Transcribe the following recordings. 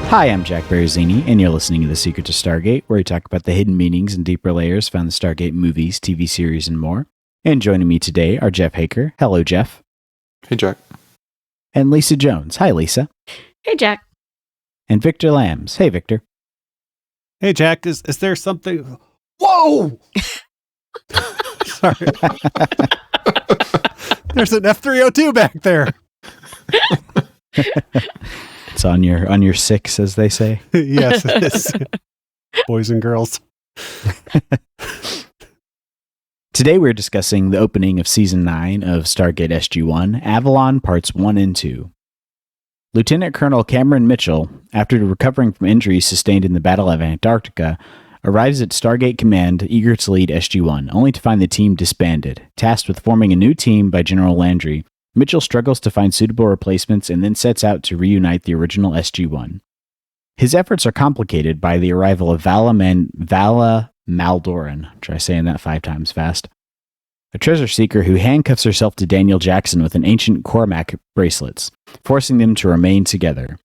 Hi, I'm Jack Baruzzini, and you're listening to The Secret to Stargate, where we talk about the hidden meanings and deeper layers found in Stargate movies, TV series, and more. And joining me today are Jeff Haecker. Hello, Jeff. Hey, Jack. And Lisa Jones. Hi, Lisa. Hey, Jack. And Victor Lambs. Hey, Victor. Hey, Jack, is there something... Whoa! Sorry. There's an F-302 back there. It's on your six, as they say. Yes, it is. Boys and girls. Today we're discussing the opening of Season 9 of Stargate SG1, Avalon Parts 1 and 2. Lieutenant Colonel Cameron Mitchell, after recovering from injuries sustained in the Battle of Antarctica, arrives at Stargate Command eager to lead SG1, only to find the team disbanded. Tasked with forming a new team by General Landry, Mitchell struggles to find suitable replacements and then sets out to reunite the original SG1. His efforts are complicated by the arrival of Vala Maldoran, try saying that 5 times fast, a treasure seeker who handcuffs herself to Daniel Jackson with an ancient Cormac bracelets, forcing them to remain together.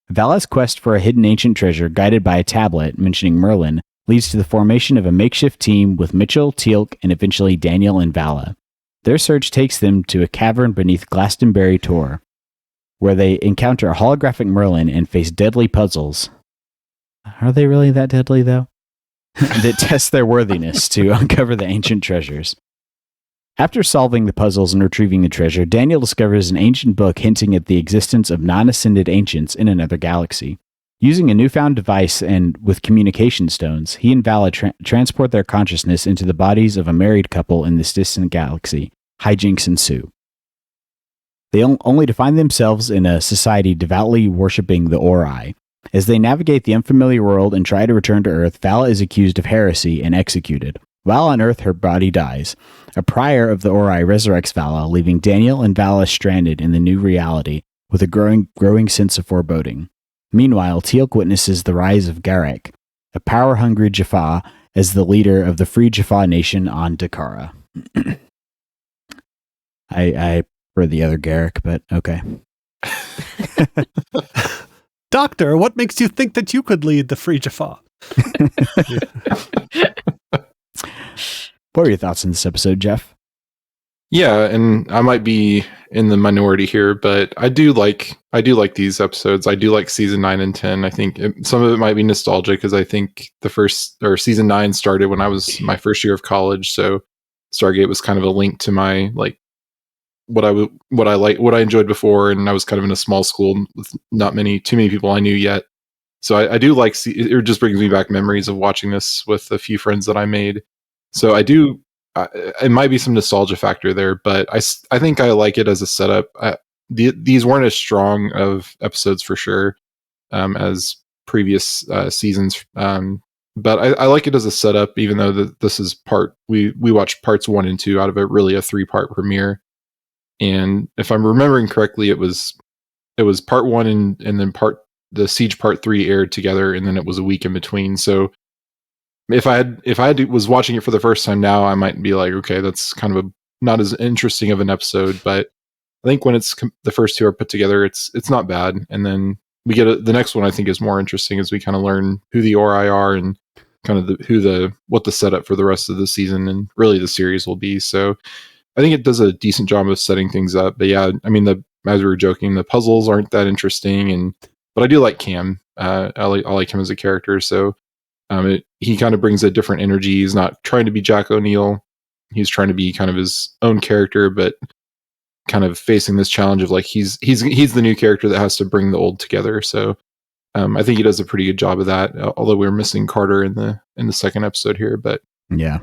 Vala's quest for a hidden ancient treasure, guided by a tablet mentioning Merlin, leads to the formation of a makeshift team with Mitchell, Teal'c, and eventually Daniel and Vala. Their search takes them to a cavern beneath Glastonberry Tor, where they encounter a holographic Merlin and face deadly puzzles. Are they really that deadly, though? That test their worthiness to uncover the ancient treasures. After solving the puzzles and retrieving the treasure, Daniel discovers an ancient book hinting at the existence of non-ascended ancients in another galaxy. Using a newfound device and with communication stones, he and Vala transport their consciousness into the bodies of a married couple in this distant galaxy. Hijinks ensue. They only to find themselves in a society devoutly worshipping the Ori. As they navigate the unfamiliar world and try to return to Earth, Vala is accused of heresy and executed. While on Earth, her body dies. A prior of the Ori resurrects Vala, leaving Daniel and Vala stranded in the new reality with a growing sense of foreboding. Meanwhile, Teal'c witnesses the rise of Garek, a power-hungry Jaffa, as the leader of the Free Jaffa Nation on Dakara. I prefer the other Garek, but okay. Doctor, what makes you think that you could lead the Free Jaffa? What are your thoughts on this episode, Jeff? Yeah, and I might be in the minority here, but I do like these episodes. I do like season 9 and 10. I think some of it might be nostalgic because I think season 9 started when I was my first year of college, so Stargate was kind of a link to my what I enjoyed before, and I was kind of in a small school with not too many people I knew yet. So I do like it. Just brings me back memories of watching this with a few friends that I made. So I do. It might be some nostalgia factor there, but I think I like it as a setup. These weren't as strong of episodes for sure as previous seasons, but I like it as a setup. Even though this is we watched parts 1 and 2 out of a 3-part premiere, and if I'm remembering correctly, it was part 1 and then the Siege part 3 aired together, and then it was a week in between. So if I was watching it for the first time now, I might be like, okay, that's kind of not as interesting of an episode. But I think when the first 2 are put together, it's not bad. And then we get the next one. I think is more interesting as we kind of learn who the Ori are and kind of what the setup for the rest of the season and really the series will be. So I think it does a decent job of setting things up. But yeah, I mean, as we were joking, the puzzles aren't that interesting, but I do like Cam. I like him as a character. So he kind of brings a different energy. He's not trying to be Jack O'Neill. He's trying to be kind of his own character, but kind of facing this challenge of he's the new character that has to bring the old together. So I think he does a pretty good job of that. Although we're missing Carter in the second episode here, but yeah.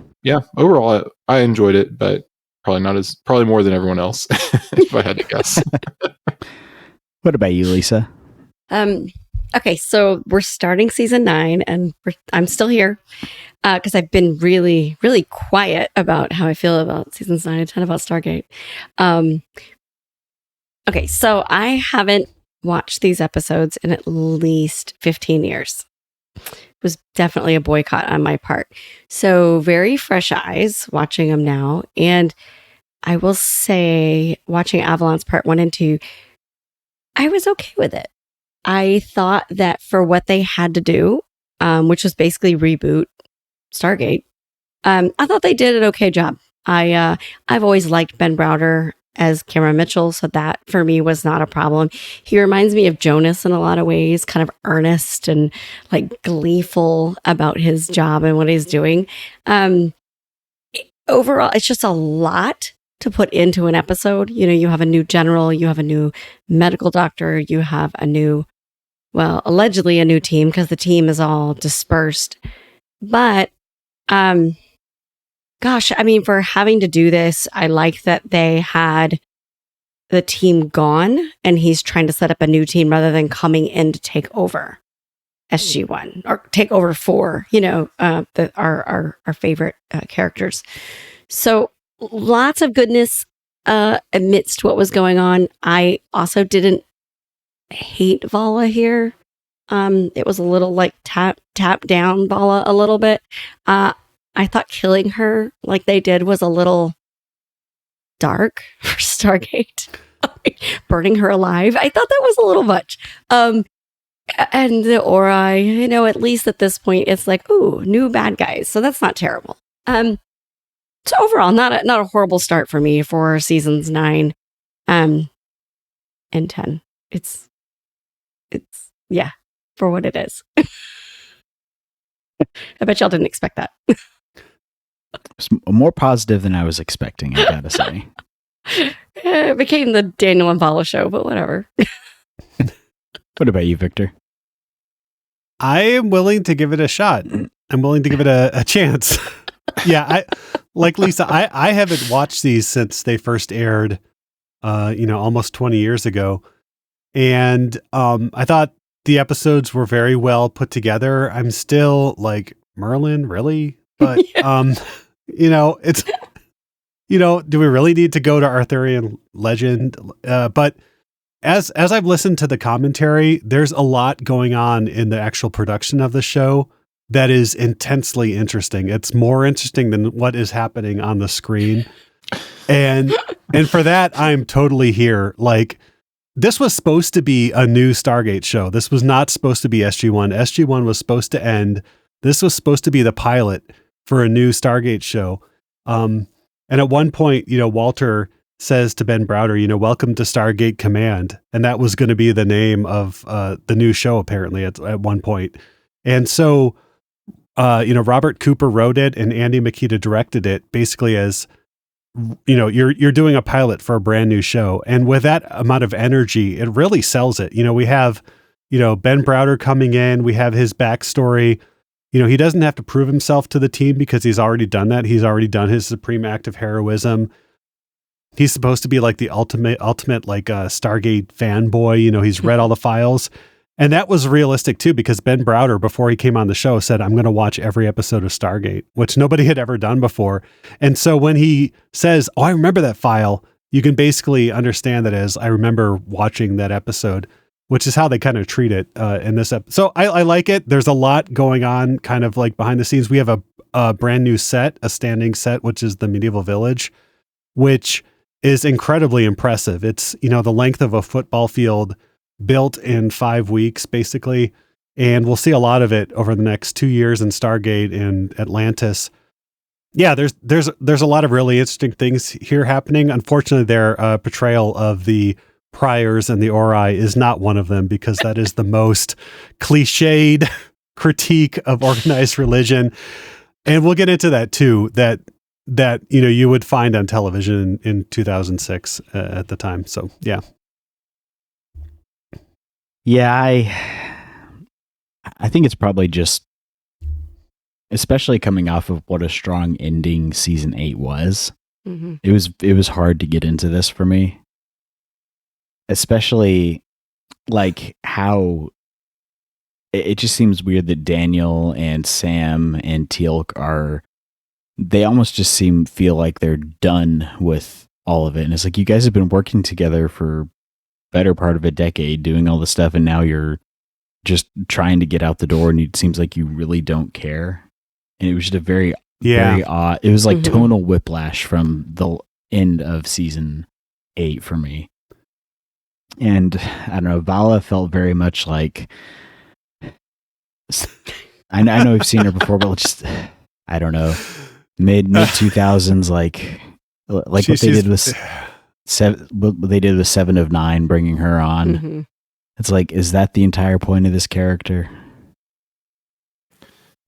Overall, I enjoyed it, but probably more than everyone else, if I had to guess. What about you, Lisa? Okay, so we're starting season 9, and I'm still here because I've been really, really quiet about how I feel about seasons 9 and 10 about Stargate. Okay, so I haven't watched these episodes in at least 15 years. It was definitely a boycott on my part. So very fresh eyes watching them now. And I will say, watching Avalon's part 1 and 2, I was okay with it. I thought that for what they had to do, which was basically reboot Stargate, I thought they did an okay job. I've always liked Ben Browder as Cameron Mitchell, so that for me was not a problem. He reminds me of Jonas in a lot of ways, kind of earnest and like gleeful about his job and what he's doing. Overall, it's just a lot to put into an episode. You know, you have a new general, you have a new medical doctor, you have a new, well, allegedly a new team because the team is all dispersed. But, gosh, I mean, for having to do this, I like that they had the team gone and he's trying to set up a new team rather than coming in to take over SG1 or take over for, you know, our favorite characters. So lots of goodness amidst what was going on. I also didn't hate Vala here. It was a little like tap down Vala a little bit. I thought killing her like they did was a little dark for Stargate. Burning her alive. I thought that was a little much. And the Ori, you know, at least at this point, it's like, ooh, new bad guys. So that's not terrible. So overall, not a horrible start for me for seasons 9 and 10. It's yeah, for what it is. I bet y'all didn't expect that. It's more positive than I was expecting, I gotta say. It became the Daniel and Vala show, but whatever. What about you, Victor? I am willing to give it a shot. I'm willing to give it a chance. Yeah, like Lisa, I haven't watched these since they first aired, almost 20 years ago. And I thought the episodes were very well put together. I'm still like, Merlin, really? But, it's, do we really need to go to Arthurian legend? But as I've listened to the commentary, there's a lot going on in the actual production of the show that is intensely interesting. It's more interesting than what is happening on the screen. And for that, I'm totally here. Like, this was supposed to be a new Stargate show. This was not supposed to be SG1. SG1 was supposed to end. This was supposed to be the pilot for a new Stargate show. And at one point, Walter says to Ben Browder, welcome to Stargate Command. And that was going to be the name of the new show, apparently, at one point. And so, Robert Cooper wrote it and Andy Makita directed it basically as, you're doing a pilot for a brand new show. And with that amount of energy, it really sells it. We have, Ben Browder coming in, we have his backstory. He doesn't have to prove himself to the team because he's already done that. He's already done his supreme act of heroism. He's supposed to be like the ultimate like Stargate fanboy. He's read all the files. And that was realistic too, because Ben Browder, before he came on the show, said, I'm going to watch every episode of Stargate, which nobody had ever done before. And so when he says, oh, I remember that file, you can basically understand that as I remember watching that episode, which is how they kind of treat it in this episode. So I like it. There's a lot going on kind of like behind the scenes. We have a brand new set, a standing set, which is the medieval village, which is incredibly impressive. It's, the length of a football field built in 5 weeks, basically. And we'll see a lot of it over the next 2 years in Stargate and Atlantis. Yeah, there's a lot of really interesting things here happening. Unfortunately, their portrayal of the priors and the Ori is not one of them, because that is the most cliched critique of organized religion. And we'll get into that too, that you would find on television in 2006 at the time. So, yeah. Yeah, I think it's probably just, especially coming off of what a strong ending season 8 was. Mm-hmm. It was hard to get into this for me, especially like how it just seems weird that Daniel and Sam and Teal'c they almost just feel like they're done with all of it. And it's like, you guys have been working together for better part of a decade doing all this stuff, and now you're just trying to get out the door, and it seems like you really don't care. And it was just a very odd, it was like tonal whiplash from the end of season 8 for me. And I don't know, Vala felt very much like, I know we've seen her before, but just, I don't know, mid 2000s, like what they did with what they did with 7 of 9, bringing her on. Mm-hmm. It's like, is that the entire point of this character?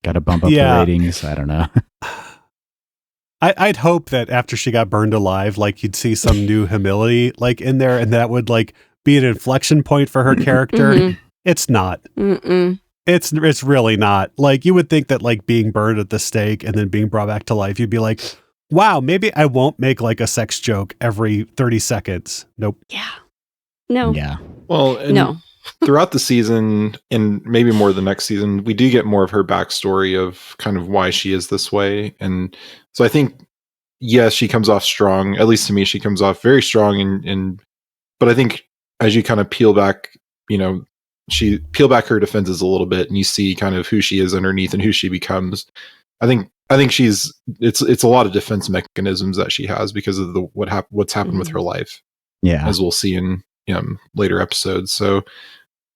Got to bump up the ratings. I don't know. I'd hope that after she got burned alive, like you'd see some new humility like in there, and that would like be an inflection point for her character. Mm-hmm. It's not. Mm-mm. It's really not. Like you would think that like being burned at the stake and then being brought back to life, you'd be like, wow, maybe I won't make like a sex joke every 30 seconds. Nope. Yeah. No. Yeah. Well, no. Throughout the season, and maybe more the next season, we do get more of her backstory of kind of why she is this way. And so I think, yes, she comes off strong. At least to me, she comes off very strong. And but I think as you kind of peel back, she peel back her defenses a little bit, and you see kind of who she is underneath and who she becomes. I think it's a lot of defense mechanisms that she has because of what's happened with her life. Yeah, as we'll see in later episodes. So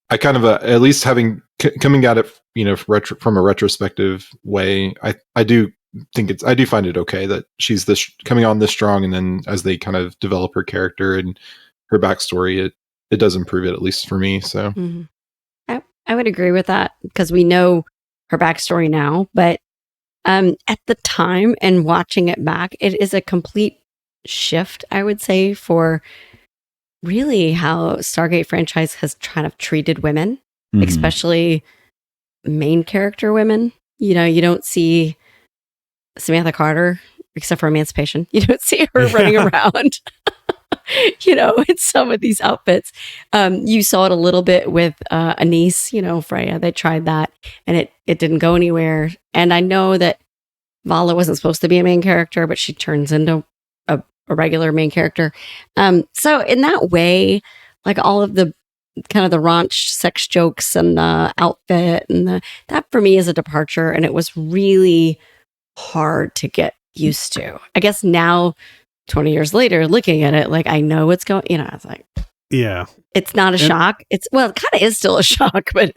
I kind of at least coming at it from a retrospective way, I do find it okay that she's coming on this strong, and then as they kind of develop her character and her backstory, it does improve it, at least for me. So I would agree with that because we know her backstory now, but at the time and watching it back, it is a complete shift, I would say, for really how Stargate franchise has kind of treated women, especially main character women. You don't see Samantha Carter, except for Emancipation. You don't see her running around, in some of these outfits. You saw it a little bit with Anise, Freya. They tried that and it didn't go anywhere. And I know that Vala wasn't supposed to be a main character, but she turns into a regular main character. So in that way, like all of the kind of the raunch sex jokes and the outfit and that for me is a departure, and it was really hard to get used to. I guess now, 20 years later, looking at it, like I know what's going. It's like, yeah, it's not a shock. It kind of is still a shock, but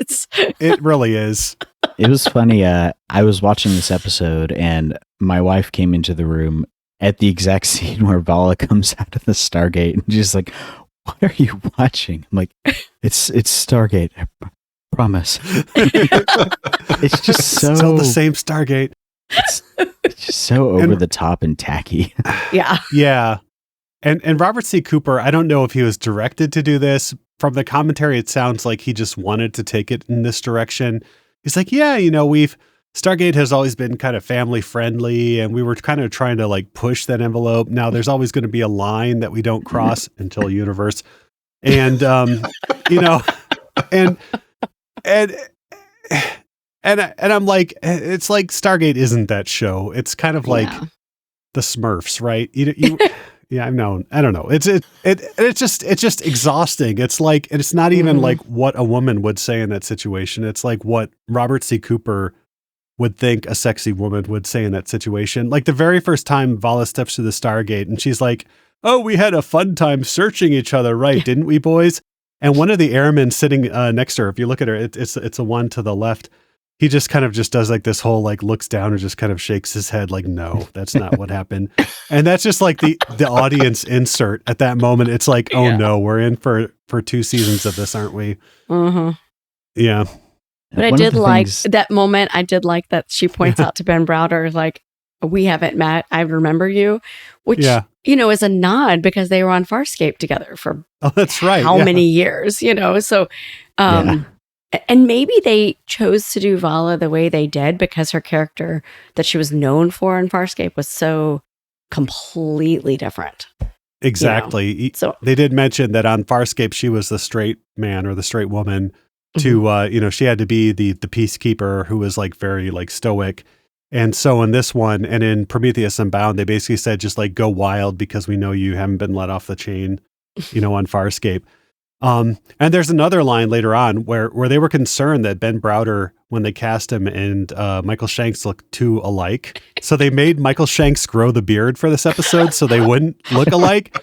it really is. It was funny. I was watching this episode, and my wife came into the room at the exact scene where Vala comes out of the Stargate, and she's like, "What are you watching?" I'm like, "It's Stargate. I promise." It's just so still the same Stargate. It's just so over the top and tacky. Yeah. Yeah. And Robert C. Cooper, I don't know if he was directed to do this. From the commentary, it sounds like he just wanted to take it in this direction. He's like, yeah, Stargate has always been kind of family friendly, and we were kind of trying to like push that envelope. Now there's always going to be a line that we don't cross until universe. And, and I'm like, it's like Stargate isn't that show. It's kind of like the Smurfs, right? Yeah, I've known. I don't know. It's just exhausting. It's like, it's not even like what a woman would say in that situation. It's like what Robert C. Cooper would think a sexy woman would say in that situation. Like the very first time Vala steps through the Stargate and she's like, "Oh, we had a fun time searching each other, right? Didn't we, boys?" And one of the airmen sitting next to her, if you look at her, it's a one to the left. He just kind of just does like this whole like looks down and just kind of shakes his head like, no, that's not what happened. And that's just like the audience insert at that moment. It's like, oh no, we're in for 2 seasons of this, aren't we? Yeah. But I did like that moment. I did like that she points out to Ben Browder, like, "We haven't met. I remember you," which, is a nod because they were on Farscape together for that's right. How many years, So, and maybe they chose to do Vala the way they did because her character that she was known for in Farscape was so completely different. Exactly. So they did mention that on Farscape, she was the straight man or the straight woman to, she had to be the peacekeeper who was like very like stoic. And so in this one and in Prometheus Unbound, they basically said, just like go wild because we know you haven't been let off the chain, on Farscape. And there's another line later on where they were concerned that Ben Browder, when they cast him and Michael Shanks looked too alike. So they made Michael Shanks grow the beard for this episode so they wouldn't look alike.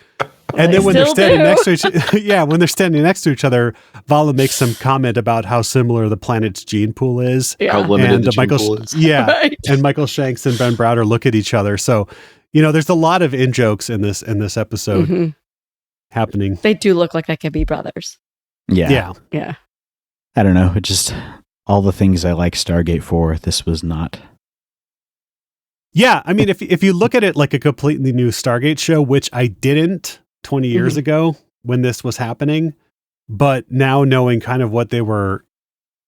And then when they're Still standing do. next to when they're standing next to each other, Vala makes some comment about how similar the planet's gene pool is. How Yeah. limited And the gene Michael, pool is. yeah, Right. and Michael Shanks and Ben Browder look at each other. So, there's a lot of in jokes in this episode Mhm. happening. They do look like they could be brothers. Yeah. Yeah. I don't know. It just all the things I like Stargate for, this was not. Yeah, I mean, if you look at it like a completely new Stargate show, which I didn't 20 years ago when this was happening, but now knowing kind of what they were,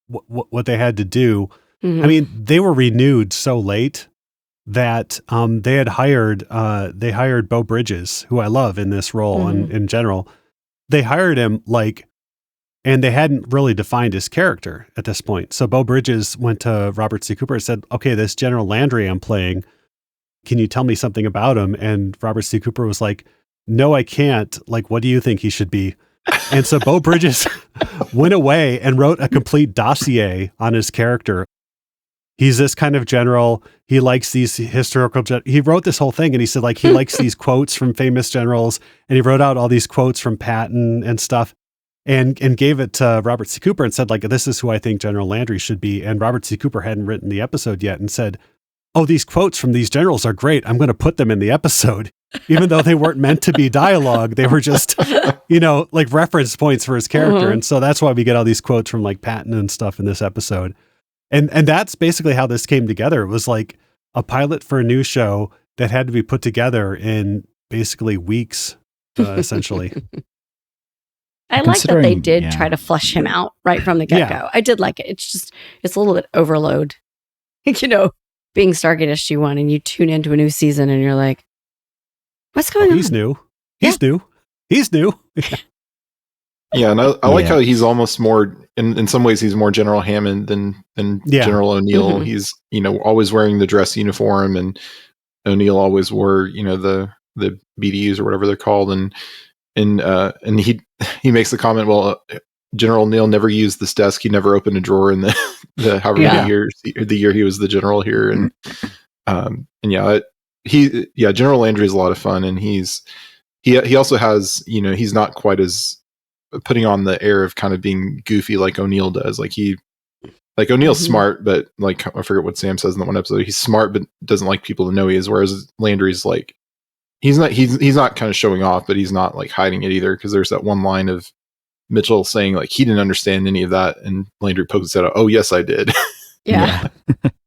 what they had to do, Mhm. I mean, they were renewed so late that they had hired Beau Bridges, who I love in this role and in general. They hired him and they hadn't really defined his character at this point. So Beau Bridges went to Robert C. Cooper and said, okay, this General Landry I'm playing, can you tell me something about him? And Robert C. Cooper was like, no, I can't. Like, what do you think he should be? And so Beau Bridges went away and wrote a complete dossier on his character. He's this kind of general. He likes these historical. He wrote this whole thing and he said he likes these quotes from famous generals. And he wrote out all these quotes from Patton and stuff. And gave it to Robert C. Cooper and said, this is who I think General Landry should be. And Robert C. Cooper hadn't written the episode yet and said, oh, these quotes from these generals are great. I'm going to put them in the episode. Even though they weren't meant to be dialogue, they were just, reference points for his character. And so that's why we get all these quotes from Patton and stuff in this episode. And that's basically how this came together. It was like a pilot for a new show that had to be put together in basically weeks, essentially. I like that they did yeah. try to flush him out right from the get-go. Yeah. I did like it. It's a little bit overload. Being Stargate SG1 and you tune into a new season and you're like, what's going on? He's new. He's new. He's new. Yeah, and I like how he's almost more, in some ways, he's more General Hammond than General O'Neill. Mhm. He's, always wearing the dress uniform, and O'Neill always wore, the BDUs or whatever they're called. And he makes the comment, well, General O'Neill never used this desk. He never opened a drawer in the however many years, the year he was the general here. And General Landry is a lot of fun. And he also has, he's not quite as putting on the air of kind of being goofy like O'Neill does. O'Neill's smart, but I forget what Sam says in that one episode. He's smart, but doesn't like people to know he is. Whereas Landry's he's not kind of showing off, but he's not hiding it either. Cause there's that one line of Mitchell saying he didn't understand any of that. And Landry pokes it out. Oh yes, I did. Yeah.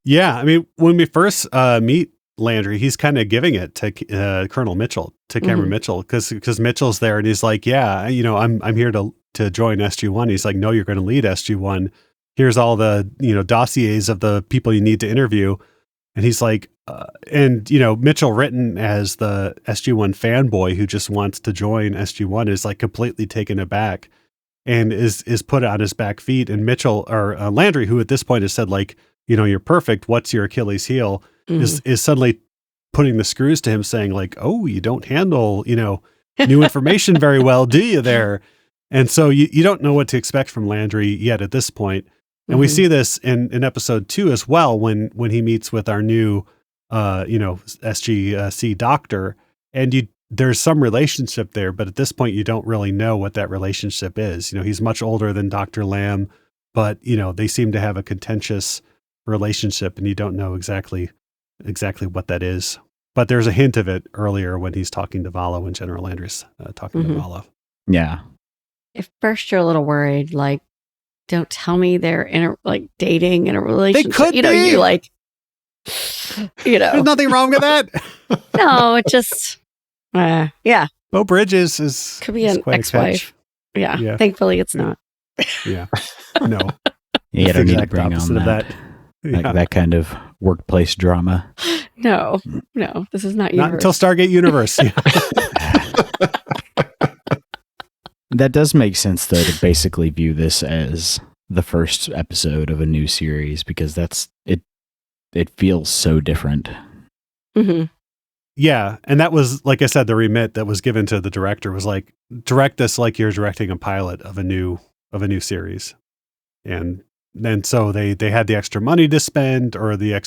Yeah. I mean, when we first meet Landry, he's kind of giving it to Colonel Mitchell, to Cameron Mitchell, because Mitchell's there and he's like, yeah, I'm here to join SG1. He's like, no, you're going to lead SG1. Here's all the, dossiers of the people you need to interview. And he's like, Mitchell, written as the SG1 fanboy who just wants to join SG1, is completely taken aback and is put on his back feet. And Mitchell, or Landry, who at this point has said you're perfect. What's your Achilles heel? Is suddenly putting the screws to him, saying oh, you don't handle, new information very well, do you there? And so you don't know what to expect from Landry yet at this point. And we see this in episode 2 as well, when he meets with our new, SGC doctor, and there's some relationship there, but at this point you don't really know what that relationship is. He's much older than Dr. Lamb, but they seem to have a contentious relationship, and you don't know exactly what that is. But there's a hint of it earlier when he's talking to Vala, when General Landry's talking to Vala. Yeah. At first you're a little worried, don't tell me they're in dating in a relationship. They could be. There's nothing wrong with that. No, it just, yeah. Beau Bridges is Could be an quite a ex-wife. catch. Yeah. Thankfully it's not. Yeah. No. You It's don't the need to exact bring opposite on of that. That kind of workplace drama. No, this is not Not universe. until Stargate Universe. Yeah. That does make sense, though, to basically view this as the first episode of a new series, because that's it. It feels so different. Mhm. Yeah, and that was, like I said, the remit that was given to the director was direct this like you're directing a pilot of a new series, and then so they had the extra money to spend, or they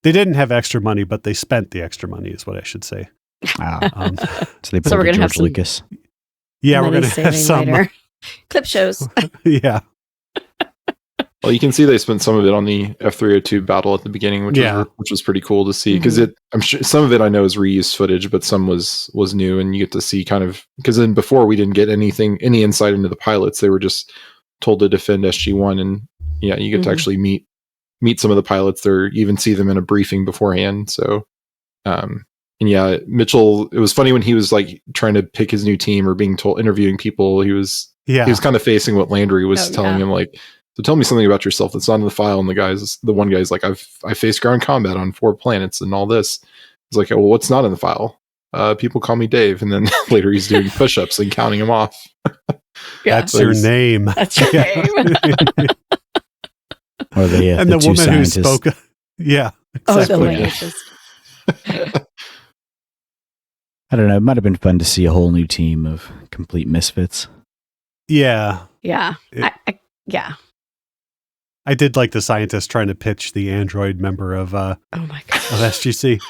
didn't have extra money, but they spent the extra money, is what I should say. Wow. So they pulled So we're a gonna have George some- Lucas. Yeah, we're Money going to have saving some. later. Clip shows. Yeah. Well, you can see they spent some of it on the F302 battle at the beginning, which was pretty cool to see because I'm sure some of it I know is reused footage, but some was new, and you get to see kind of because then before we didn't get any insight into the pilots. They were just told to defend SG1, and yeah, you get to actually meet some of the pilots there, even see them in a briefing beforehand. So, and yeah, Mitchell, it was funny when he was like trying to pick his new team or being told, interviewing people, he was kind of facing what Landry was telling him, like, so tell me something about yourself that's not in the file. And the one guy's like, I faced ground combat on 4 planets and all this. He's like, well, what's not in the file? People call me Dave. And then later he's doing push-ups and counting them off. That's your name. That's your name. Or and the the two woman who scientists. spoke. Yeah. Oh, the Exactly. languages. I don't know. It might have been fun to see a whole new team of complete misfits. Yeah. Yeah. It- Yeah. I did like the scientist trying to pitch the android member of Oh my god. SGC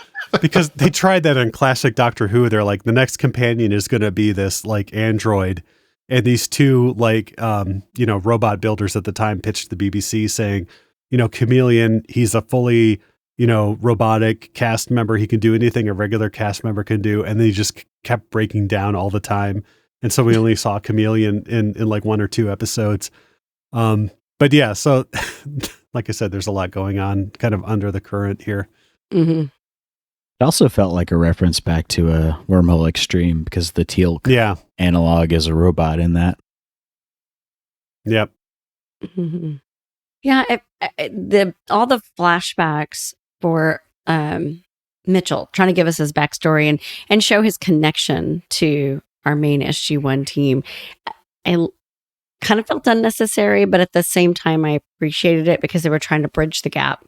because they tried that in classic Doctor Who. They're like, the next companion is going to be this like android. And these two like, robot builders at the time pitched the BBC saying, Chameleon, he's a fully, robotic cast member. He can do anything a regular cast member can do. And they just kept breaking down all the time. And so we only saw Chameleon in like 1 or 2 episodes. But yeah, so like I said, there's a lot going on kind of under the current here. Mm-hmm. It also felt like a reference back to a Wormhole Extreme because the teal analog is a robot in that. Yep. Mm-hmm. Yeah, all the flashbacks for Mitchell trying to give us his backstory and show his connection to our main SG1 team. I kind of felt unnecessary, but at the same time, I appreciated it because they were trying to bridge the gap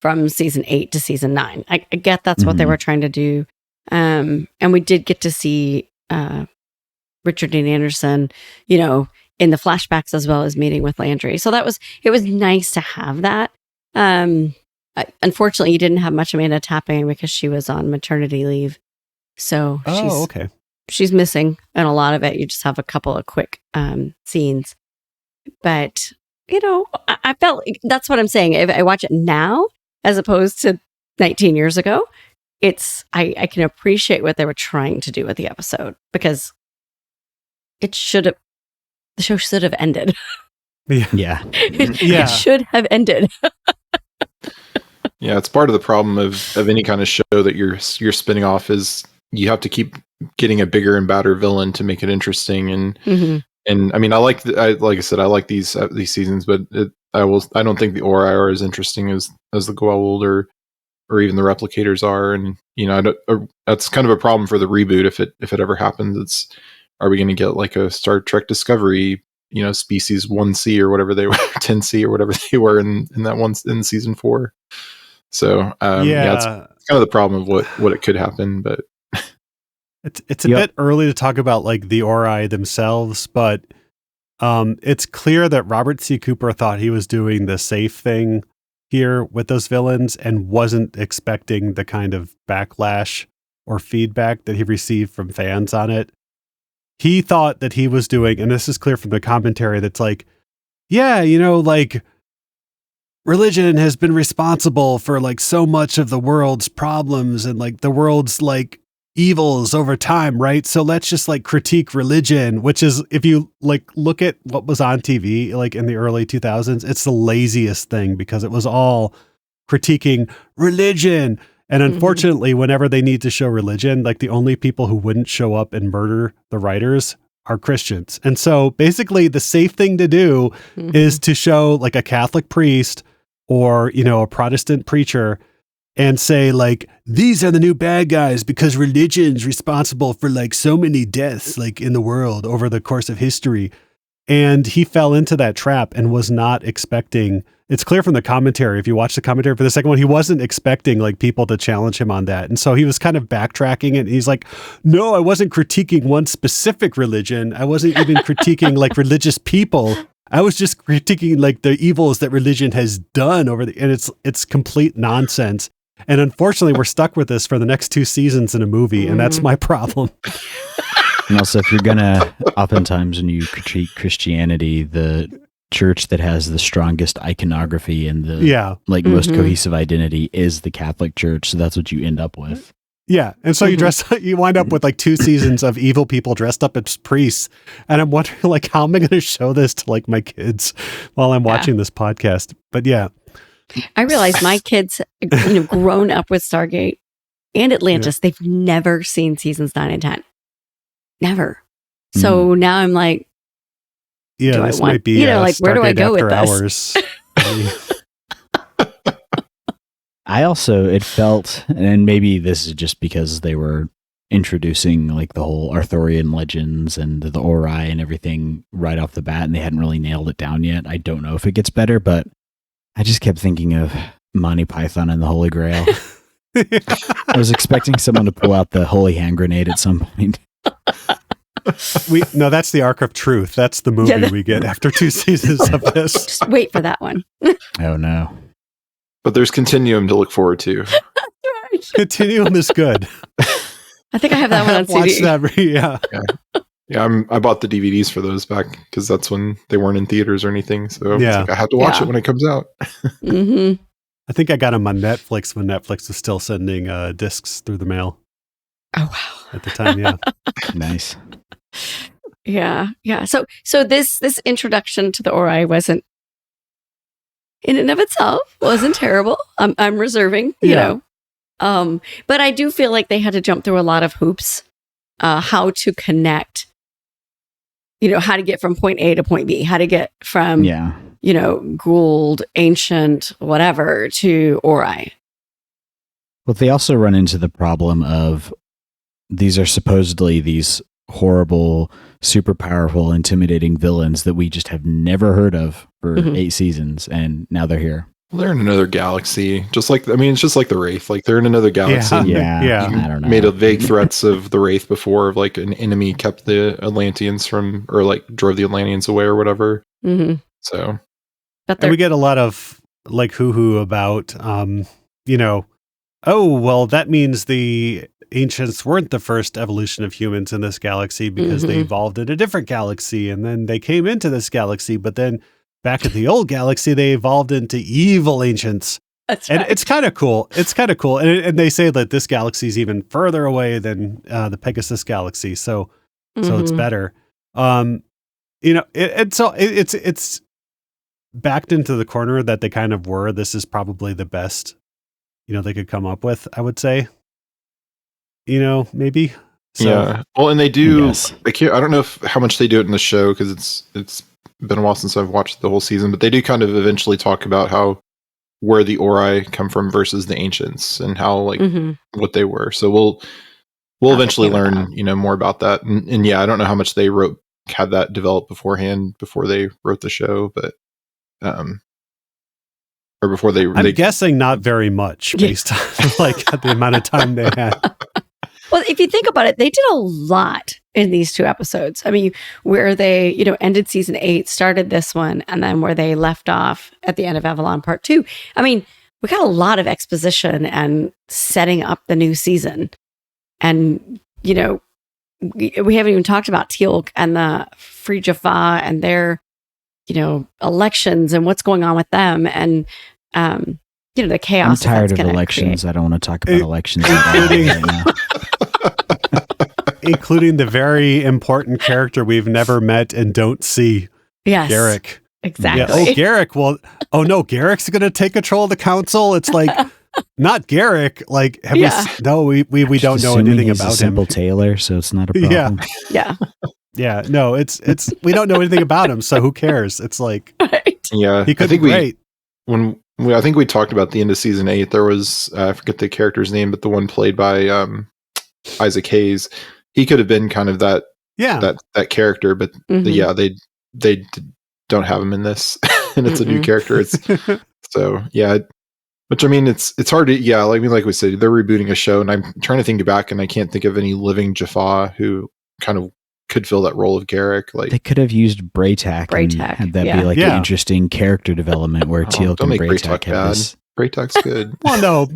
from season 8 to season 9. I get that's what they were trying to do. And we did get to see Richard Dean Anderson, in the flashbacks as well as meeting with Landry. So it was nice to have that. Unfortunately, you didn't have much Amanda tapping because she was on maternity leave. So she's missing in a lot of it. You just have a couple of quick scenes. But, I felt that's what I'm saying. If I watch it now, as opposed to 19 years ago, I can appreciate what they were trying to do with the episode because the show should have ended. Yeah. It should have ended. Yeah, it's part of the problem of any kind of show that you're spinning off is you have to keep getting a bigger and badder villain to make it interesting. And and I mean, like I said, I like these seasons, but I don't think the Ori are as interesting as the Goa'uld or even the Replicators are. And that's kind of a problem for the reboot if it ever happens. Are we going to get like a Star Trek Discovery, species 1C or whatever they were, 10C or whatever they were in that one in season 4. So it's kind of the problem of what it could happen, but it's a bit early to talk about like the Ori themselves, but it's clear that Robert C. Cooper thought he was doing the safe thing here with those villains and wasn't expecting the kind of backlash or feedback that he received from fans on it. He thought that he was doing, and this is clear from the commentary, that's like, like religion has been responsible for like so much of the world's problems and like the world's like evils over time, right? So let's just like critique religion, which is, if you like look at what was on TV like in the early 2000s, it's the laziest thing because it was all critiquing religion. And unfortunately, whenever they need to show religion, like the only people who wouldn't show up and murder the writers are Christians. And so basically the safe thing to do is to show like a Catholic priest or, a Protestant preacher and say like, these are the new bad guys because religion's responsible for like so many deaths like in the world over the course of history. And he fell into that trap and was not expecting, it's clear from the commentary, if you watch the commentary for the second one, he wasn't expecting like people to challenge him on that. And so he was kind of backtracking it. And he's like, no, I wasn't critiquing one specific religion. I wasn't even critiquing like religious people. I was just critiquing like the evils that religion has done and it's complete nonsense. And unfortunately, we're stuck with this for the next 2 seasons in a movie, and that's my problem. And also, if you're gonna, oftentimes when you critique Christianity, the church that has the strongest iconography and the most cohesive identity is the Catholic Church. So that's what you end up with. Yeah, and so you wind up with like 2 seasons of evil people dressed up as priests, and I'm wondering like how am I going to show this to like my kids while I'm watching this podcast? But yeah, I realize my kids, grown up with Stargate and Atlantis, they've never seen seasons 9 and 10, never. So now I'm like, this might be like where do I go with this? It felt, and maybe this is just because they were introducing like the whole Arthurian legends and the Ori and everything right off the bat, and they hadn't really nailed it down yet. I don't know if it gets better, but I just kept thinking of Monty Python and the Holy Grail. I was expecting someone to pull out the holy hand grenade at some point. No, that's the Ark of Truth. That's the movie we get after 2 seasons of this. Just wait for that one. Oh no. But there's Continuum to look forward to. Right. Continuum is good. I think I have that one on CD. I bought the DVDs for those back because that's when they weren't in theaters or anything. So it's like I have to watch it when it comes out. I think I got them on Netflix when Netflix was still sending discs through the mail. Oh wow! At the time, yeah. Nice. Yeah. So this introduction to the Ori wasn't, in and of itself, wasn't terrible. I'm reserving, you know. But I do feel like they had to jump through a lot of hoops, how to connect, how to get from point A to point B, how to get from, Gould, ancient, whatever, to Ori. Well, they also run into the problem of these are supposedly these horrible, super powerful, intimidating villains that we just have never heard of for 8 seasons, and now they're here. Well, they're in another galaxy. It's just like the Wraith. Like they're in another galaxy. Yeah. I don't know. Made vague threats of the Wraith before, of like an enemy kept the Atlanteans from, or like drove the Atlanteans away or whatever. So, but we get a lot of like hoo-hoo about, oh, well, that means the ancients weren't the first evolution of humans in this galaxy because they evolved in a different galaxy, and then they came into this galaxy, but then back in the old galaxy, they evolved into evil ancients. That's right. And it's kind of cool. And they say that this galaxy is even further away than the Pegasus galaxy. So it's better. It's backed into the corner that they kind of were. This is probably the best, they could come up with, I would say. Maybe. So, yeah. Well, and they do. I don't know how much they do it in the show because it's been a while since I've watched the whole season, but they do kind of eventually talk about where the Ori come from versus the ancients and how what they were. So we'll eventually learn more about that. And I don't know how much they had that developed beforehand before they wrote the show, but or before I'm guessing not very much based on the amount of time they had. Well, if you think about it, they did a lot in these 2 episodes. I mean, where they, ended season 8, started this one, and then where they left off at the end of Avalon Part 2. I mean, we got a lot of exposition and setting up the new season. And, we haven't even talked about Teal'c and the Free Jaffa and their, elections and what's going on with them. And, the chaos. I'm tired of elections. I don't want to talk about elections right now. Including the very important character we've never met and don't see. Yes. Garrick. Exactly. Yeah. Oh, Garrick. Well, no, Garrick's going to take control of the council. It's like, not Garrick. Like, we don't know anything about him. Simple Taylor, so it's not a problem. Yeah. Yeah. No, it's we don't know anything about him, so who cares? It's like, yeah, he could be great. I think we talked about the end of season 8. There was I forget the character's name, but the one played by Isaac Hayes. He could have been kind of that character, but they don't have him in this, and it's a new character. It's which I mean, it's hard to like we said, they're rebooting a show, and I'm trying to think back, and I can't think of any living Jaffa who kind of could fill that role of Garrick. Like they could have used Braytak and had that be like an interesting character development where Teal'c and Braytak have this. Prey talks good. Well, no,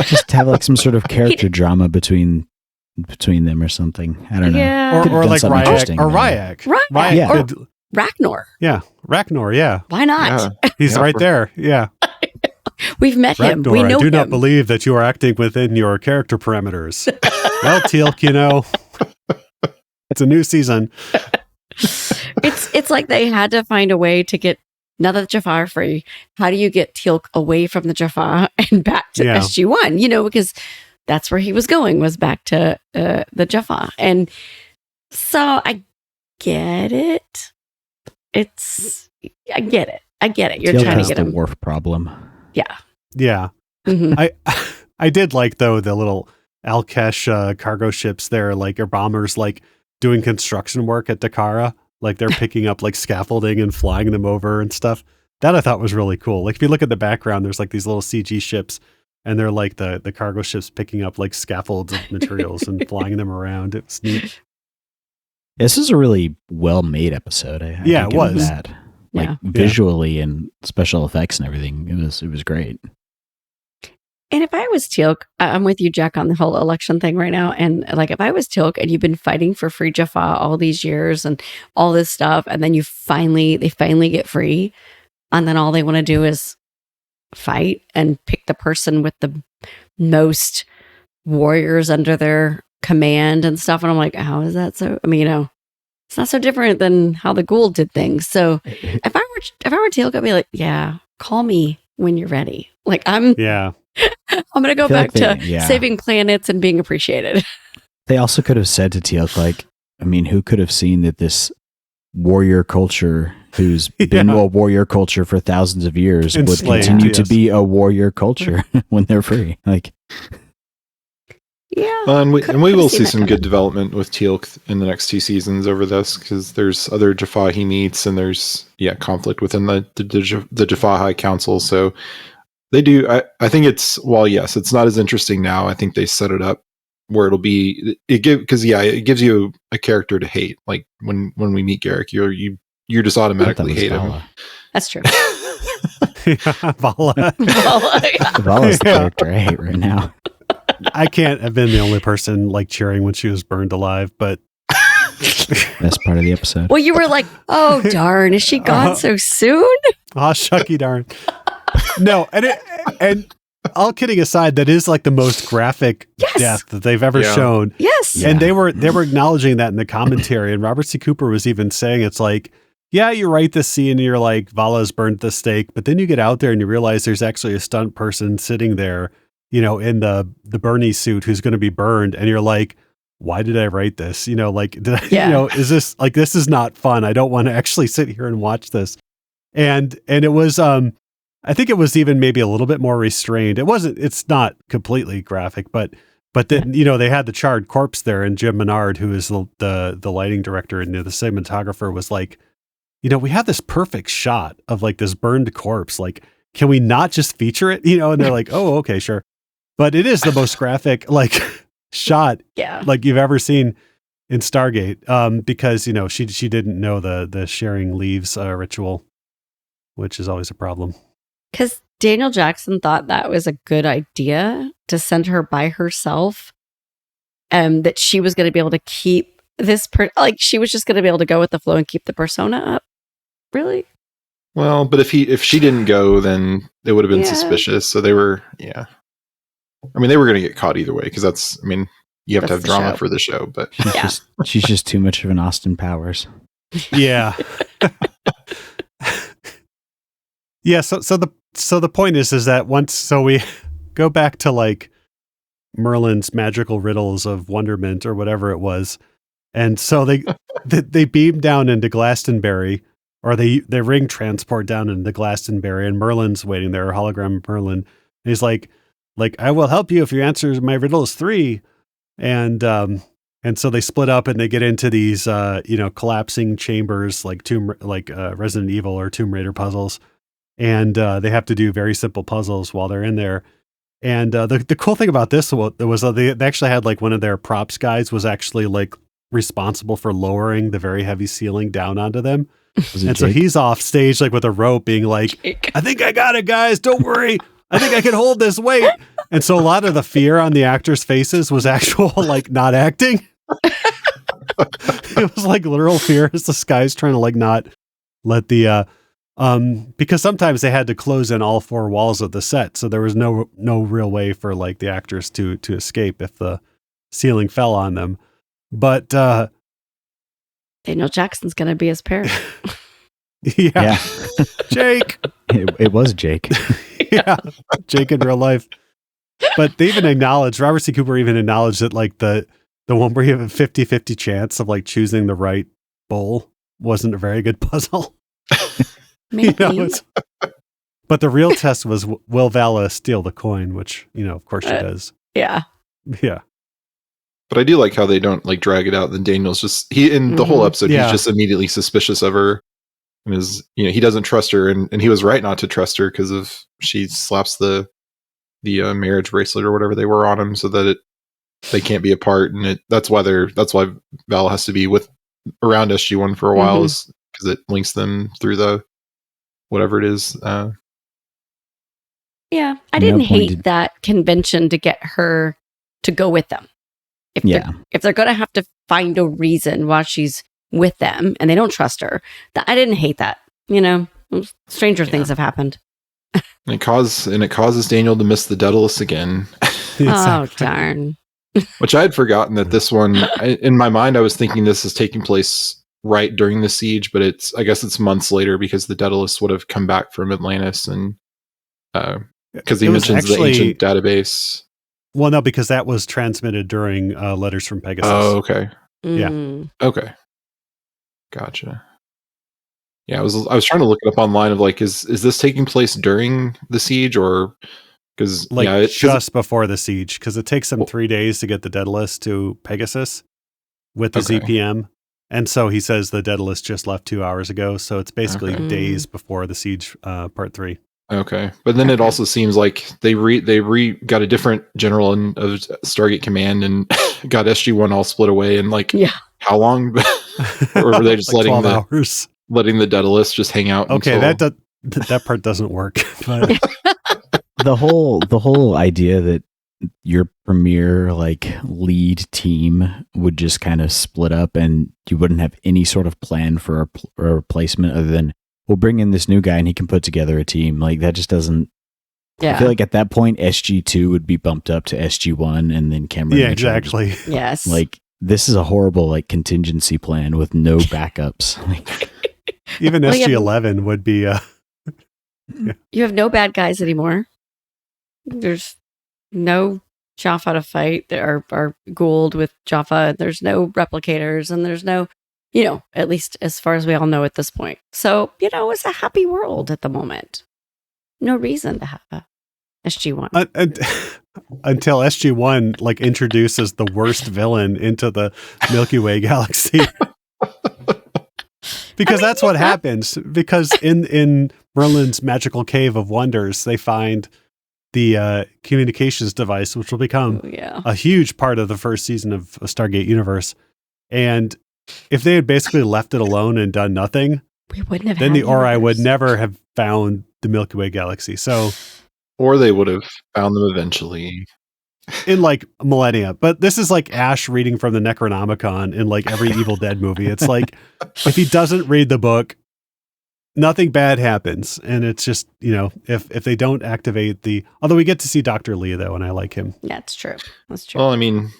Just have like some sort of character drama between them or something. I don't know. Yeah. Could've or done like something interesting Ryak. there. Ryak. Yeah. could- Ragnar. yeah, Ragnar. Yeah, Why not? Yeah. he's Yeah, right for- there. Yeah, We've met him. Ragnar. We know I do him. not believe that you are acting within your character parameters. Well, Teal'c, it's a new season. It's like they had to find a way to get, now that the Jaffa are free, how do you get Teal'c away from the Jaffa and back to Yeah. SG1? Because that's where he was going, was back to the Jaffa. And so I get it. I get it. You're Teal'c trying to has get the him. Worf problem. Yeah, Mhm. I did like though the little Alkesh cargo ships there, like or bombers, like doing construction work at Dakara. Like they're picking up like scaffolding and flying them over and stuff. That I thought was really cool. Like if you look at the background, there's like these little CG ships, and they're like the cargo ships picking up like scaffolds of materials and flying them around. It was neat. This is a really well made episode. I Yeah, can it give was. that. Like Yeah. visually and special effects and everything. It was great. And if I was Teal'c, I'm with you, Jack, on the whole election thing right now. And like, if I was Teal'c and you've been fighting for free Jaffa all these years and all this stuff, and then they finally get free, and then all they want to do is fight and pick the person with the most warriors under their command and stuff. And I'm like, how is that so? I mean, it's not so different than how the Gould did things. So if I were Teal'c, I'd be like, yeah, call me when you're ready. Like I'm Yeah, going to go feel back like to yeah. saving planets and being appreciated. They also could have said to Teal'c, like, I mean, who could have seen that this warrior culture, who's been Yeah. a warrior culture for thousands of years, would Enslaved, continue to yes. be a warrior culture when they're free? Like, Yeah. And we Could've will seen see that some coming. good development with Teal'c in the next 2 seasons over this, because there's other Jaffa he meets, and there's conflict within the Jaffa High Council. So they do. I think it's, while yes, it's not as interesting now. I think they set it up where it'll be it gives you a character to hate. Like when we meet Garrick, you're just I thought that automatically was hate him. Vala. That's true. Vala. Vala's the Yeah. character I hate right now. I can't have been the only person like cheering when she was burned alive, but Best part of the episode. Well, you were like, oh, darn, is she gone so soon? ah, shucky darn. No, and all kidding aside, that is like the most graphic Yes. death that they've ever Yeah. shown. Yes. Yeah. And they were acknowledging that in the commentary. And Robert C. Cooper was even saying, it's like, yeah, you write this scene and you're like, Vala's burned at the stake, but then you get out there and you realize there's actually a stunt person sitting there, in the Bernie suit who's going to be burned, and you're like, why did I write this? Like, did I, Yeah. is this like, this is not fun. I don't want to actually sit here and watch this. And it was, I think it was even maybe a little bit more restrained. It's not completely graphic, but then, they had the charred corpse there, and Jim Menard, who is the lighting director and the cinematographer, was like, we have this perfect shot of like this burned corpse. Like, can we not just feature it? And they're like, oh, okay, sure. But it is the most graphic like shot Yeah. like you've ever seen in Stargate, because she didn't know the sharing leaves ritual, which is always a problem. Because Daniel Jackson thought that was a good idea to send her by herself, that she was going to be able to keep this, she was just going to be able to go with the flow and keep the persona up. Really? Well, but if she didn't go, then it would have been Yeah. suspicious. So they were, I mean, they were going to get caught either way, because you have That's to have the drama show. for the show. But Yeah. She's just too much of an Austin Powers. Yeah. Yeah. So the point is that we go back to like Merlin's magical riddles of wonderment or whatever it was. And so they beam down into Glastonberry, or they ring transport down into Glastonberry, and Merlin's waiting there, hologram Merlin. And he's like, I will help you if you answer my riddles 3. And so they split up and they get into these, collapsing chambers, like Resident Evil or Tomb Raider puzzles. And they have to do very simple puzzles while they're in there. And the cool thing about this was they actually had like one of their props guys was actually like responsible for lowering the very heavy ceiling down onto them. Was it And so Jake? he's off stage like with a rope being like, Jake. I think I got it, guys. Don't worry. I think I can hold this weight. And so a lot of the fear on the actors' faces was actual, like, not acting. It was like literal fear as this guy's trying to like not let the because sometimes they had to close in all four walls of the set, so there was no real way for like the actors to escape if the ceiling fell on them. But Daniel Jackson's gonna be his parent. yeah. Jake. It was Jake. Yeah, Jake in real life. But they even acknowledged, Robert C. Cooper even acknowledged that like the one where you have a 50-50 chance of like choosing the right bowl wasn't a very good puzzle. Maybe. You know, but the real test was, will Vala steal the coin? Which, you know, of course she does. Yeah. Yeah. But I do like how they don't like drag it out. Then Daniel's just in the whole episode, he's just immediately suspicious of her. And he doesn't trust her, and he was right not to trust her because of she slaps the marriage bracelet or whatever they were on him, so that they can't be apart, and that's why Vala has to be around SG1 for a while, is because it links them through the whatever it is. Yeah, I didn't hate that convention to get her to go with them. If they're going to have to find a reason why she's with them and they don't trust her, I didn't hate that. You know, stranger things have happened. And it causes Daniel to miss the Daedalus again. Oh, darn. Which I had forgotten that this one, in my mind, I was thinking this is taking place right during the siege, but I guess it's months later because the Daedalus would have come back from Atlantis, and because he mentions the ancient database. Well, no, because that was transmitted during letters from Pegasus. Oh, okay. Yeah. Okay. Gotcha. Yeah, I was trying to look it up online of like, is this taking place during the siege, or because like just before the siege? Because it takes them 3 days to get the Daedalus to Pegasus with the ZPM, and so he says the Daedalus just left 2 hours ago. So it's basically days before the siege, part 3. Okay, but then it also seems like they got a different general of Stargate Command and got SG1 all split away in like how long? Or were they just like letting the Daedalus just hang out? Okay, that part doesn't work. But the whole idea that your premier like lead team would just kind of split up and you wouldn't have any sort of plan for a replacement other than we'll bring in this new guy and he can put together a team, like that just doesn't. I feel like at that point SG2 would be bumped up to SG1 and then Cameron. Yeah, exactly. Yes. Like this is a horrible like contingency plan with no backups. Even SG11 would be. You have no bad guys anymore. There's no Jaffa to fight. There are Gould with Jaffa. There's no replicators, and there's no, at least as far as we all know at this point. So, it's a happy world at the moment. No reason to have a SG1. Until SG1 like introduces the worst villain into the Milky Way galaxy. Because that's what happens. Because in Merlin's magical cave of wonders, they find the communications device, which will become a huge part of the first season of Stargate Universe. And if they had basically left it alone and done nothing, we wouldn't have. Then the Ori would never have found the Milky Way galaxy. So, or they would have found them eventually in like millennia. But this is like Ash reading from the Necronomicon in like every Evil Dead movie. It's like if he doesn't read the book, nothing bad happens. And it's just, if they don't activate although we get to see Dr. Lee though, and I like him. Yeah, it's true. That's true. Well, I mean,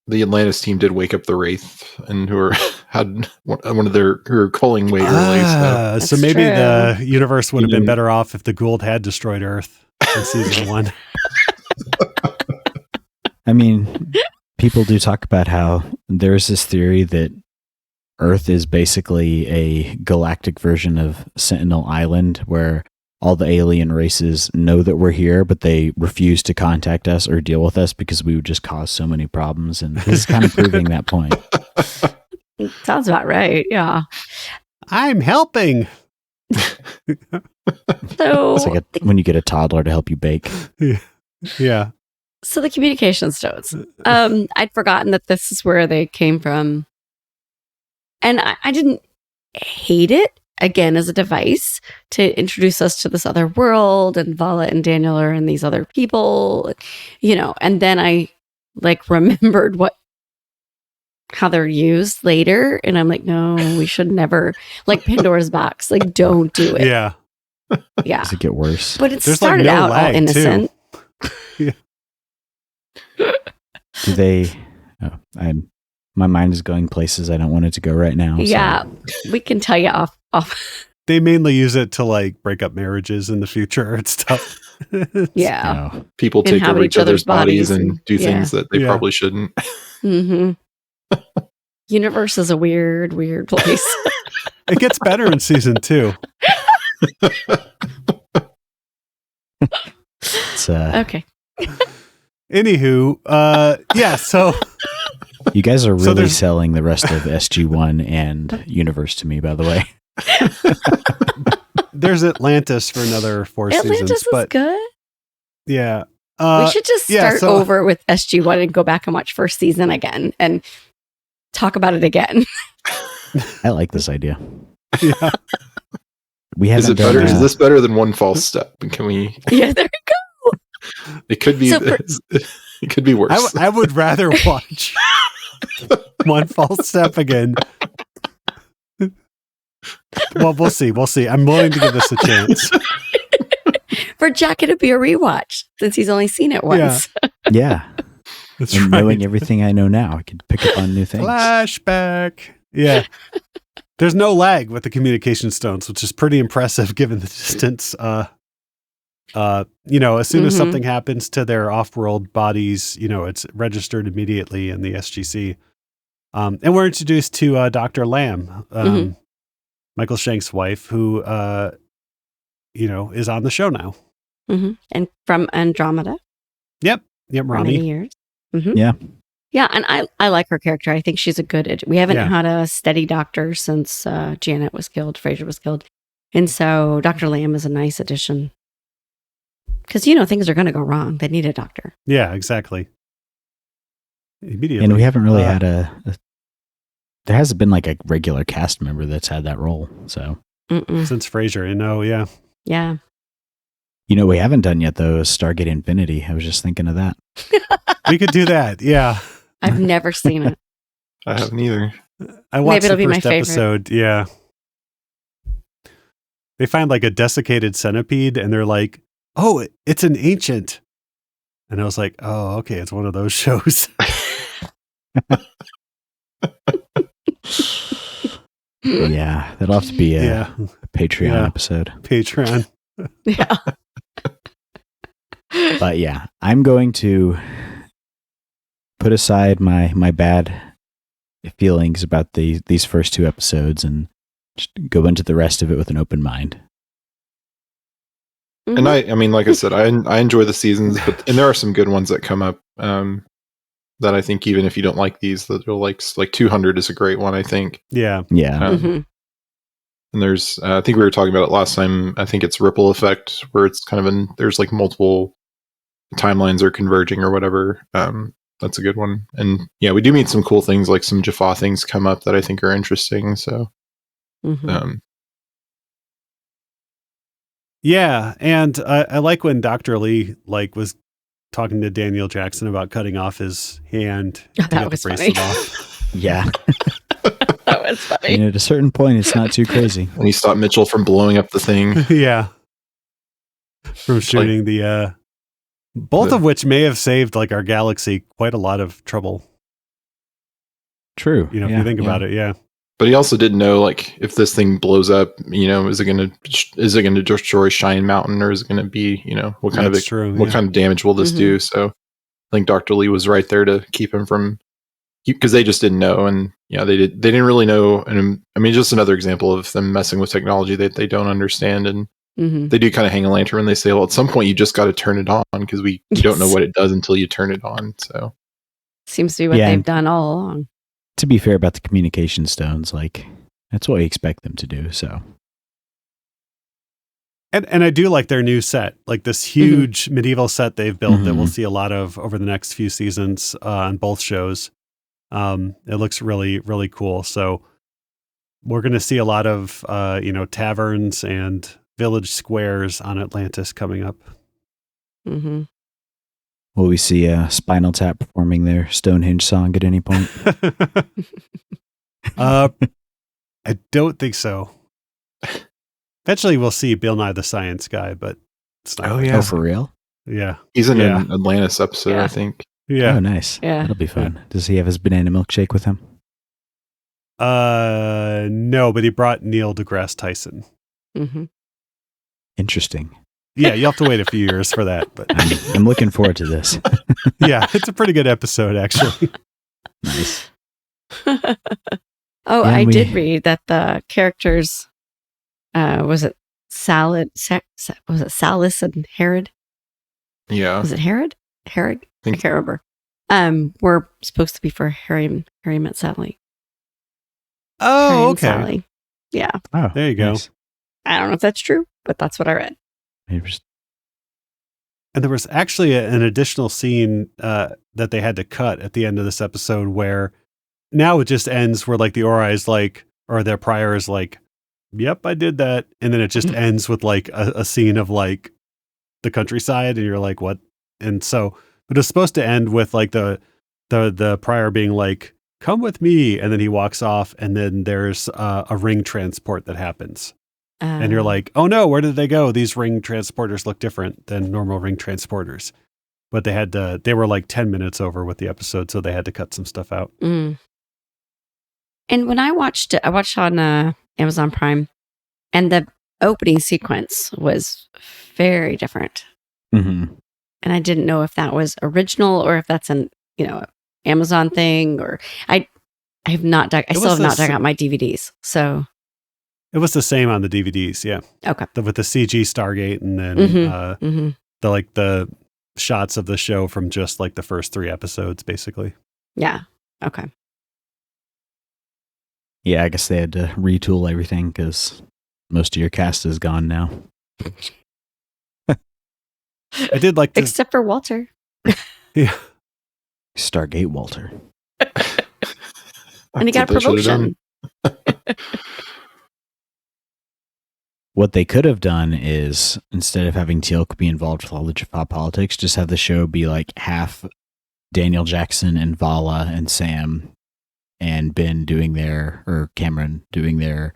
the Atlantis team did wake up the Wraith, and who had one of their culling weight early. So maybe the universe would have been better off if the Gould had destroyed Earth in season 1. I mean, people do talk about how there's this theory that Earth is basically a galactic version of Sentinel Island, where all the alien races know that we're here, but they refuse to contact us or deal with us because we would just cause so many problems. And this is kind of proving that point. Sounds about right. Yeah. I'm helping. So it's like when you get a toddler to help you bake. Yeah. So the communication stones. I'd forgotten that this is where they came from. And I didn't hate it. again as a device to introduce us to this other world, and Vala and Daniel are and these other people, and then I like remembered how they're used later, and I'm like, no, we should never, like Pandora's box, like don't do it. Yeah. Yeah. Does it get worse? But it There's, started like, no out all lag, too. innocent. Do they? Oh, my mind is going places I don't want it to go right now. so- Yeah. We can tell you off. They mainly use it to like break up marriages in the future and stuff. Yeah. Oh. People take Inhabit over each other's bodies and do yeah. things that they Yeah. probably shouldn't. Mm-hmm. Universe is a weird, weird place. It gets better in season 2. It's, Okay. Anywho, yeah, so you guys are So really there's- selling the rest of SG1 and Universe to me, by the way. there's Atlantis for another 4 Atlantis seasons. is But good. yeah. We should just yeah, start so- over with SG1 and go back and watch first season again and talk about it again. I like this idea. Yeah. We Is haven't it better? done Is this better than One False Step? Can we? Yeah, there you go. It could be. So for- It could be worse. I would rather watch One False Step again. Well, we'll see. We'll see. I'm willing to give this a chance. For Jack, it'd be a rewatch since he's only seen it once. Yeah. That's And right. knowing everything I know now, I could pick up on new things. Flashback. Yeah. There's no lag with the communication stones, which is pretty impressive given the distance. As soon as Mhm. something happens to their off-world bodies, it's registered immediately in the SGC. And we're introduced to Dr. Lamb, Mhm. Michael Shank's wife, who, is on the show now. Mm-hmm. And from Andromeda, Yep, for Rami. many years. Mhm. Yeah. Yeah, and I like her character. I think she's a good. We haven't Yeah. had a steady doctor since Janet was killed, Fraser was killed, and so Dr. Lamb is a nice addition. Because things are going to go wrong. They need a doctor. Yeah, exactly. Immediately. And we haven't really Uh, had there hasn't been like a regular cast member that's had that role. So, Mm-mm. since Frasier, yeah. Yeah. we haven't done yet though is Stargate Infinity. I was just thinking of that. We could do that. Yeah. I've never seen it. I haven't either. I watched Maybe it'll the be my first favorite. episode. Yeah. They find like a desiccated centipede and they're like, oh, it's an ancient. And I was like, oh, okay. It's one of those shows. Yeah, that'll have to be a Yeah. Patreon Yeah. episode. Patreon. Yeah. But yeah, I'm going to put aside my bad feelings about these first 2 episodes and just go into the rest of it with an open mind. Mhm. And I mean, like I said, I enjoy the seasons, and there are some good ones that come up. That I think even if you don't like these, that you'll like 200 is a great one. I think. Yeah. Yeah. Mhm. And there's, I think we were talking about it last time. I think it's Ripple Effect, where it's kind of there's like multiple timelines are converging or whatever. That's a good one. And yeah, we do meet some cool things, like some Jaffa things come up that I think are interesting. So, Mhm. Yeah. And I like when Dr. Lee was talking to Daniel Jackson about cutting off his hand. to That get the was bracelet funny. off. Yeah. That was funny. At a certain point, it's not too crazy. and he stopped Mitchell from blowing up the thing. Yeah. From shooting both of which may have saved like our galaxy quite a lot of trouble. True. If you think about it. Yeah. But he also didn't know, like, if this thing blows up, is it going to destroy Cheyenne Mountain, or is it going to be, what kind That's true. what Yeah. kind of damage will this do? So I think Dr. Lee was right there to keep him from, because they just didn't know, and they didn't really know. And I mean, just another example of them messing with technology that they don't understand, and Mhm. they do kind of hang a lantern when they say, well, at some point you just got to turn it on, because we don't know Yes. what it does until you turn it on. So Seems to be what Yeah. they've done all along. To be fair about the communication stones, that's what we expect them to do. So And I do like their new set, like this huge medieval set they've built that we'll Mhm. see a lot of over the next few seasons on both shows. It looks really, really cool. So we're going to see a lot of, taverns and village squares on Atlantis coming up. Mm-hmm. Will we see Spinal Tap performing their Stonehenge song at any point? I don't think so. Eventually, we'll see Bill Nye the Science Guy, but it's not. Oh, for real? Yeah. He's in an Atlantis episode, Yeah. I think. Yeah. Oh, nice. Yeah. That'll be fun. Does he have his banana milkshake with him? No, but he brought Neil deGrasse Tyson. Mm-hmm. Interesting. Yeah, you'll have to wait a few years for that, but I'm looking forward to this. yeah, it's a pretty good episode, actually. Nice. I did read that the characters, was it Salus and Herod? Yeah. Was it Herod? Herod? I Think- can't remember. Were supposed to be for Harry Met Sally. Oh, Harry and okay. Sally. Yeah. Oh, There you go. nice. I don't know if that's true, but that's what I read. Interesting. And there was actually an additional scene that they had to cut at the end of this episode where now it just ends where like the Ori is like, or their prior is like, yep, I did that. And then it just ends with like a scene of like the countryside and you're like, what? And so it was supposed to end with like the prior being like, come with me. And then he walks off and then there's a ring transport that happens. And you're like, oh no, where did they go? These ring transporters look different than normal ring transporters. But they were like 10 minutes over with the episode, so they had to cut some stuff out. And when I watched it on Amazon Prime, and the opening sequence was very different. Mm-hmm. And I didn't know if that was original or if that's an Amazon thing. Or I have not dug. I still have not dug out my DVDs. So It was the same on the DVDs, yeah. okay, With the CG Stargate and then the shots of the show from just like the first 3 episodes, basically. yeah, okay. Yeah, I guess they had to retool everything because most of your cast is gone now. I did like to, Except for Walter. yeah. Stargate Walter. And he got a That's what they should've promotion. What they could have done is, instead of having Teal'c be involved with all the Jaffa politics, just have the show be like half Daniel Jackson and Vala and Sam and Ben Cameron doing their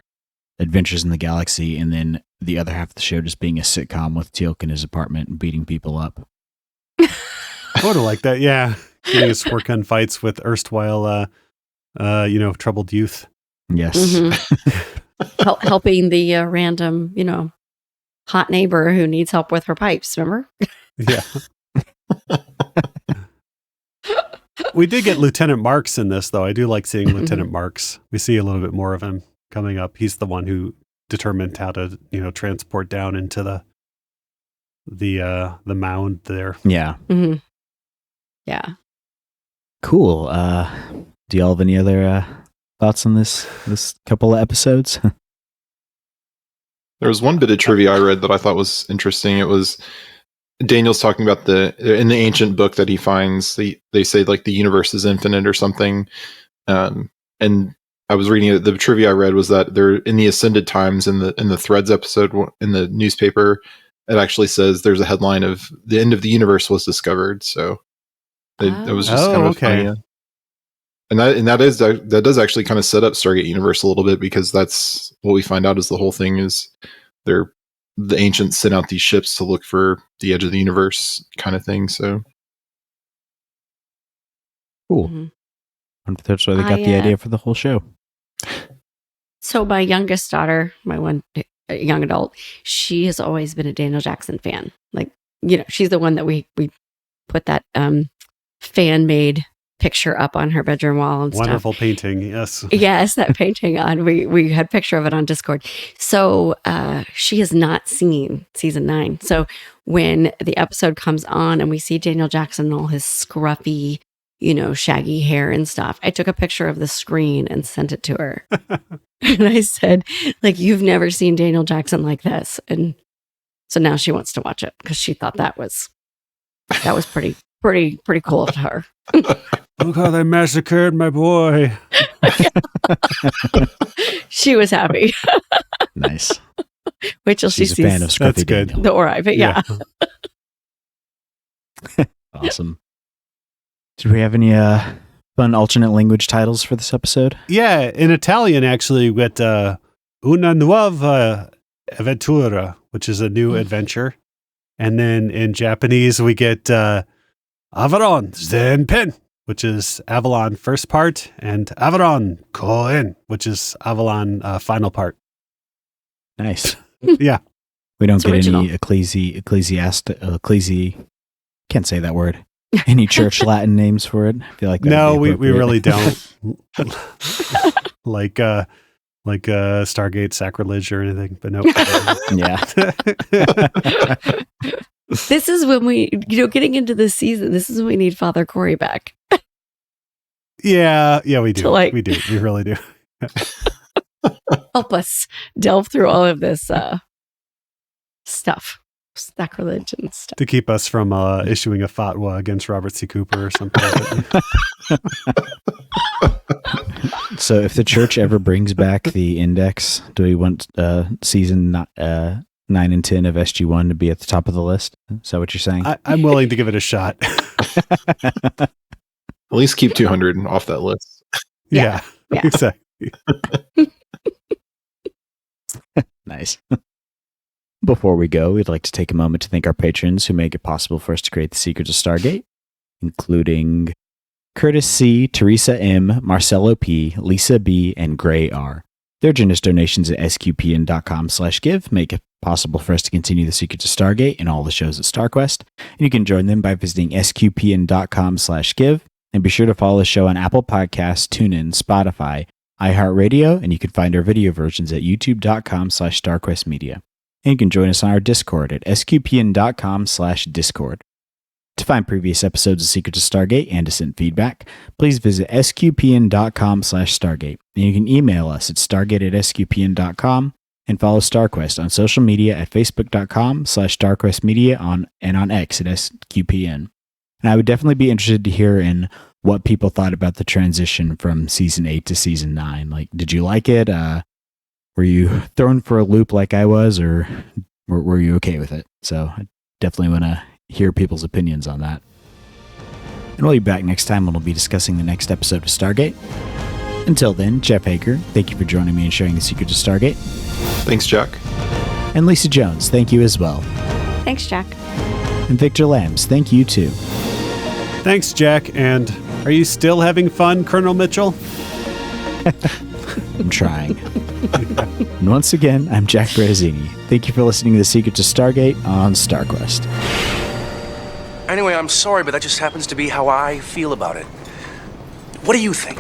adventures in the galaxy, and then the other half of the show just being a sitcom with Teal'c in his apartment and beating people up. I would have liked that, yeah. Getting his squirt gun fights with erstwhile, troubled youth. Yes. Mhm. Helping the random, hot neighbor who needs help with her pipes, remember? Yeah. We did get Lieutenant Marks in this, though. I do like seeing Lieutenant Marks. We see a little bit more of him coming up. He's the one who determined how to, transport down into the mound there. Yeah. Mm-hmm. Yeah. Cool. Do y'all have any other thoughts on this couple of episodes? There was one bit of trivia I read that I thought was interesting. It was Daniel's talking about in the ancient book that he finds, they say like the universe is infinite or something. And I was reading it. The trivia I read was that they're in the Ascended Times in the Threads episode in the newspaper. It actually says there's a headline of the end of the universe was discovered. So it was just kind of okay. funny. And that does actually kind of set up Stargate Universe a little bit, because that's what we find out is the whole thing is the ancients sent out these ships to look for the edge of the universe kind of thing. So Cool. Mm-hmm. I wonder if that's why they got the idea for the whole show. So my youngest daughter, my one young adult, she has always been a Daniel Jackson fan. Like, she's the one that we put that fan-made picture up on her bedroom wall and Wonderful stuff. painting, yes. Yes, that painting on. We had a picture of it on Discord. So she has not seen season 9. So when the episode comes on and we see Daniel Jackson and all his scruffy, shaggy hair and stuff, I took a picture of the screen and sent it to her. And I said, like, you've never seen Daniel Jackson like this. And so now she wants to watch it because she thought that was pretty cool of her. Look how they massacred my boy. She was happy. Nice. Wait till she She's a sees fan of Scruffy That's good. Daniel. the Ori, but yeah. Awesome. Did we have any fun alternate language titles for this episode? Yeah, in Italian, actually, we get Una Nuova Avventura, which is a new adventure. And then in Japanese, we get Avalon Zenpen, which is Avalon first part, and Avalon Koen, which is Avalon final part. Nice. Yeah. We don't It's get original. any can't say that word. Any church Latin names for it? I feel like that No, would be we really appropriate. don't. like Stargate sacrilege or anything, but no. Yeah. This is when we, getting into this season, this is when we need Father Corey back. Yeah, we do. To, like- We do. We really do. Help us delve through all of this stuff. Sacrilege and stuff. To keep us from issuing a fatwa against Robert C. Cooper or something. So if the church ever brings back the index, do we want season 9 and 10 of SG1 to be at the top of the list? Is that what you're saying? I'm willing to give it a shot. At least keep 200 off that list. Yeah, Yeah. exactly. Nice. Before we go, we'd like to take a moment to thank our patrons who make it possible for us to create the Secrets of Stargate, including Curtis C., Teresa M., Marcelo P., Lisa B., and Gray R. Their generous donations at sqpn.com/give make it possible for us to continue the Secrets of Stargate and all the shows at StarQuest. And you can join them by visiting sqpn.com/give. And be sure to follow the show on Apple Podcasts, TuneIn, Spotify, iHeartRadio, and you can find our video versions at youtube.com/StarQuestMedia. And you can join us on our Discord at sqpn.com/discord. To find previous episodes of Secrets of Stargate and to send feedback, please visit sqpn.com/Stargate. And you can email us at stargate@sqpn.com and follow StarQuest on social media at facebook.com/StarQuestMedia and on X at SQPN. And I would definitely be interested to hear in what people thought about the transition from season 8 to season 9. Like, did you like it? Were you thrown for a loop like I was, or were you okay with it? So I definitely want to hear people's opinions on that. And we'll be back next time when we'll be discussing the next episode of Stargate. Until then, Jeff Haecker, thank you for joining me and sharing the Secrets of Stargate. Thanks, Jack. And Lisa Jones, thank you as well. Thanks, Jack. And Victor Lambs, thank you too. Thanks, Jack. And are you still having fun, Colonel Mitchell? I'm trying. And once again, I'm Jack Baruzzini. Thank you for listening to the Secrets of Stargate on StarQuest. Anyway, I'm sorry, but that just happens to be how I feel about it. What do you think?